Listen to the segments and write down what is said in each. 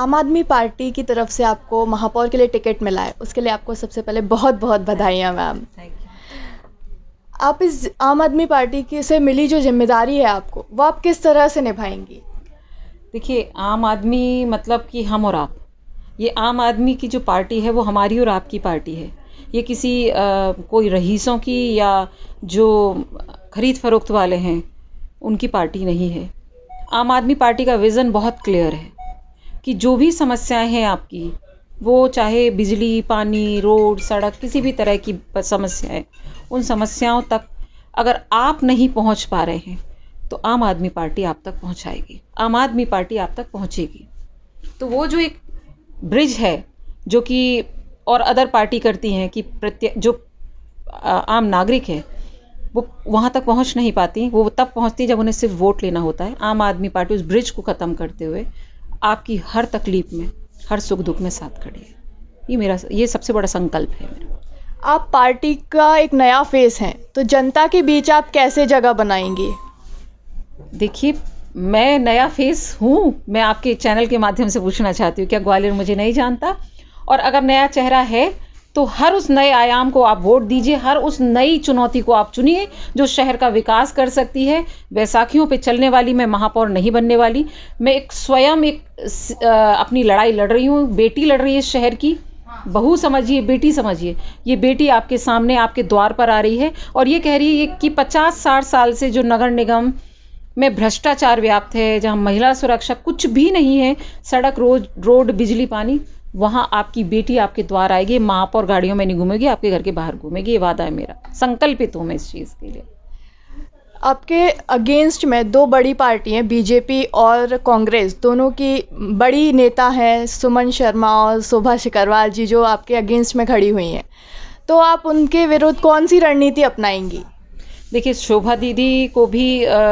आम आदमी पार्टी की तरफ से आपको महापौर के लिए टिकट मिला है, उसके लिए आपको सबसे पहले बहुत बहुत बधाइयाँ मैम। Thank you. आप इस आम आदमी पार्टी की से मिली जो जिम्मेदारी है आपको, वो आप किस तरह से निभाएंगी? देखिए, आम आदमी मतलब कि हम और आप, ये आम आदमी की जो पार्टी है वो हमारी और आपकी पार्टी है। ये किसी कोई रईसों की या जो खरीद फरोख्त वाले हैं उनकी पार्टी नहीं है। आम आदमी पार्टी का विज़न बहुत क्लियर है कि जो भी समस्याएं हैं आपकी, वो चाहे बिजली, पानी, रोड, सड़क, किसी भी तरह की समस्याएं, उन समस्याओं तक अगर आप नहीं पहुंच पा रहे हैं तो आम आदमी पार्टी आप तक पहुंचाएगी, आम आदमी पार्टी आप तक पहुंचेगी। तो वो जो एक ब्रिज है जो कि और अदर पार्टी करती हैं कि जो आम नागरिक है वो वहाँ तक पहुँच नहीं पाती, वो तब पहुँचती जब उन्हें सिर्फ वोट लेना होता है। आम आदमी पार्टी उस ब्रिज को ख़त्म करते हुए आपकी हर तकलीफ में, हर सुख दुख में साथ खड़ी है। ये सबसे बड़ा संकल्प है मेरा। आप पार्टी का एक नया फेस हैं, तो जनता के बीच आप कैसे जगह बनाएंगी? देखिए, मैं नया फेस हूँ, मैं आपके चैनल के माध्यम से पूछना चाहती हूँ, क्या ग्वालियर मुझे नहीं जानता? और अगर नया चेहरा है तो हर उस नए आयाम को आप वोट दीजिए, हर उस नई चुनौती को आप चुनिए जो शहर का विकास कर सकती है। बैसाखियों पे चलने वाली मैं महापौर नहीं बनने वाली। मैं स्वयं अपनी लड़ाई लड़ रही हूँ, बेटी लड़ रही है शहर की। बहू समझिए, बेटी समझिए, ये बेटी आपके सामने, आपके द्वार पर आ रही है और ये कह रही है कि 50-60 साल से जो नगर निगम में भ्रष्टाचार व्याप्त है, जहाँ महिला सुरक्षा कुछ भी नहीं है, सड़क, रोड, बिजली, पानी, वहाँ आपकी बेटी आपके द्वार आएगी। महापौर गाड़ियों में नहीं घूमेगी, आपके घर के बाहर घूमेगी। ये वादा है मेरा, संकल्पित हूँ मैं इस चीज़ के लिए। आपके अगेंस्ट में दो बड़ी पार्टी हैं, बीजेपी और कांग्रेस, दोनों की बड़ी नेता हैं सुमन शर्मा और शोभा शिकरवाल जी, जो आपके अगेंस्ट में खड़ी हुई हैं। तो आप उनके विरुद्ध कौन सी रणनीति अपनाएंगी? देखिए, शोभा दीदी को भी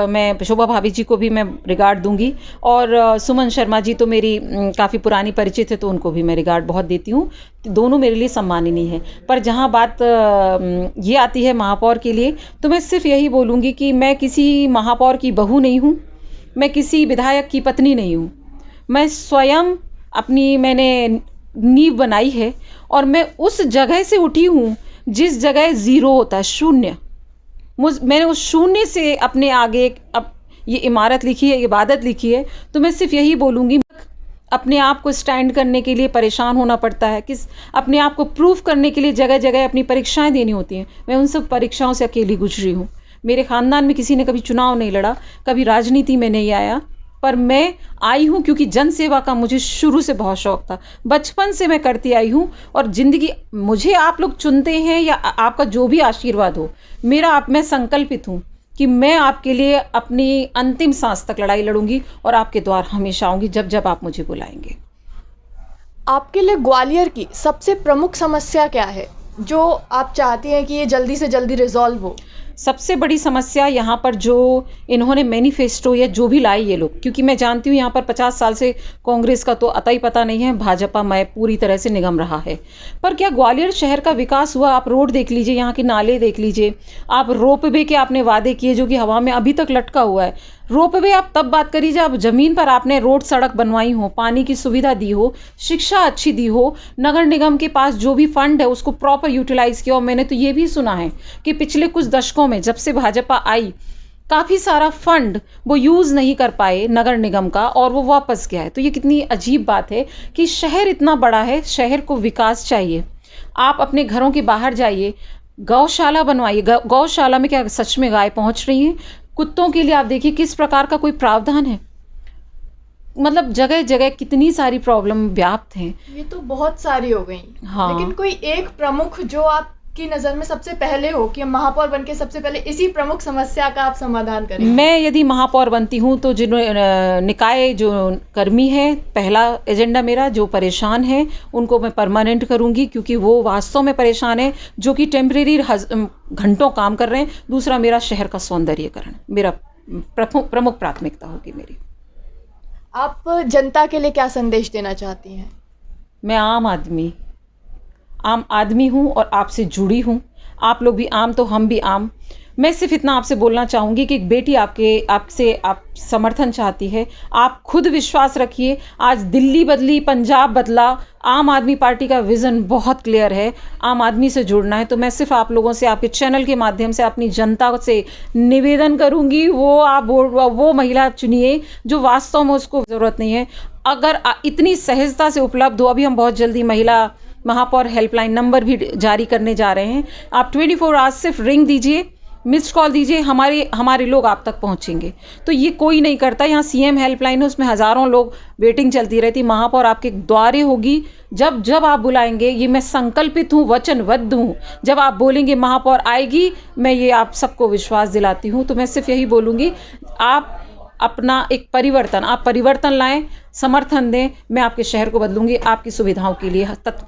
मैं, शोभा भाभी जी को भी मैं रिगार्ड दूंगी और सुमन शर्मा जी तो मेरी काफ़ी पुरानी परिचित है, तो उनको भी मैं रिगार्ड बहुत देती हूँ। दोनों मेरे लिए सम्माननीय है। पर जहाँ बात ये आती है महापौर के लिए, तो मैं सिर्फ यही बोलूँगी कि मैं किसी महापौर की बहू नहीं हूँ, मैं किसी विधायक की पत्नी नहीं हूँ। मैं स्वयं मैंने नींव बनाई है और मैं उस जगह से उठी हूँ जिस जगह ज़ीरो होता है, शून्य। मैंने उस शून्य से अपने आगे अब ये इमारत लिखी है, इबादत लिखी है। तो मैं सिर्फ यही बोलूँगी, अपने आप को स्टैंड करने के लिए परेशान होना पड़ता है, अपने आप को प्रूफ करने के लिए जगह जगह अपनी परीक्षाएं देनी होती हैं। मैं उन सब परीक्षाओं से अकेली गुजरी हूँ। मेरे ख़ानदान में किसी ने कभी चुनाव नहीं लड़ा, कभी राजनीति में नहीं आया, पर मैं आई हूँ क्योंकि जन सेवा का मुझे शुरू से बहुत शौक था। बचपन से मैं करती आई हूँ और ज़िंदगी, मुझे आप लोग चुनते हैं या आपका जो भी आशीर्वाद हो, मैं संकल्पित हूँ कि मैं आपके लिए अपनी अंतिम सांस तक लड़ाई लड़ूंगी और आपके द्वार हमेशा आऊंगी जब जब आप मुझे बुलाएंगे। आपके लिए ग्वालियर की सबसे प्रमुख समस्या क्या है, जो आप चाहती हैं कि ये जल्दी से जल्दी रिजॉल्व हो? सबसे बड़ी समस्या यहाँ पर जो इन्होंने मैनिफेस्टो या जो भी लाई ये लोग, क्योंकि मैं जानती हूँ यहाँ पर 50 साल से कांग्रेस का तो अता ही पता नहीं है, भाजपा में पूरी तरह से निगम रहा है। पर क्या ग्वालियर शहर का विकास हुआ? आप रोड देख लीजिए, यहाँ के नाले देख लीजिए, आप रोपवे के आपने वादे किए जो कि हवा में अभी तक लटका हुआ है। रोपवे आप तब बात करिए जब ज़मीन पर आपने रोड सड़क बनवाई हो, पानी की सुविधा दी हो, शिक्षा अच्छी दी हो, नगर निगम के पास जो भी फंड है उसको प्रॉपर यूटिलाइज किया हो। मैंने तो ये भी सुना है कि पिछले कुछ दशकों में जब से भाजपा आई, काफ़ी सारा फंड वो यूज़ नहीं कर पाए नगर निगम का और वो वापस गया है। तो ये कितनी अजीब बात है कि शहर इतना बड़ा है, शहर को विकास चाहिए। आप अपने घरों के बाहर जाइए, गौशाला बनवाइए। गौशाला में क्या सच में गाय पहुंच रही हैं? कुत्तों के लिए आप देखिए किस प्रकार का कोई प्रावधान है। मतलब जगह जगह कितनी सारी प्रॉब्लम व्याप्त हैं। ये तो बहुत सारी हो गई। हाँ। लेकिन कोई एक प्रमुख जो आपकी नज़र में सबसे पहले हो कि महापौर बनके सबसे पहले इसी प्रमुख समस्या का आप समाधान करें? मैं यदि महापौर बनती हूँ तो निकाय जो कर्मी है, पहला एजेंडा मेरा, जो परेशान है उनको मैं परमानेंट करूँगी, क्योंकि वो वास्तव में परेशान है, जो कि टेम्परेरी घंटों काम कर रहे हैं। दूसरा मेरा शहर का सौंदर्यीकरण मेरा प्रमुख प्राथमिकता होगी मेरी। आप जनता के लिए क्या संदेश देना चाहती हैं? मैं आम आदमी हूँ और आपसे जुड़ी हूँ। आप लोग भी आम तो हम भी आम। मैं सिर्फ इतना आपसे बोलना चाहूँगी कि एक बेटी आपसे आप समर्थन चाहती है, आप खुद विश्वास रखिए। आज दिल्ली बदली, पंजाब बदला, आम आदमी पार्टी का विज़न बहुत क्लियर है, आम आदमी से जुड़ना है। तो मैं सिर्फ आप लोगों से, आपके चैनल के माध्यम से, अपनी जनता से निवेदन करूँगी, वो महिला चुनिए जो वास्तव में उसको ज़रूरत नहीं है। अगर इतनी सहजता से उपलब्ध हो, अभी हम बहुत जल्दी महिला महापौर हेल्पलाइन नंबर भी जारी करने जा रहे हैं। आप 24 आवर्स सिर्फ रिंग दीजिए, मिस्ड कॉल दीजिए, हमारे लोग आप तक पहुंचेंगे। तो ये कोई नहीं करता। यहाँ सीएम हेल्पलाइन है, उसमें हजारों लोग वेटिंग चलती रहती। महापौर आपके द्वारे होगी, जब आप बुलाएंगे, ये मैं संकल्पित हूँ, वचनबद्ध हूँ। जब आप बोलेंगे महापौर आएगी, मैं ये आप सबको विश्वास दिलाती हूँ। तो मैं सिर्फ यही बोलूँगी, आप अपना एक परिवर्तन लाएं, समर्थन दें। मैं आपके शहर को बदलूंगी, आपकी सुविधाओं के लिए तत्पर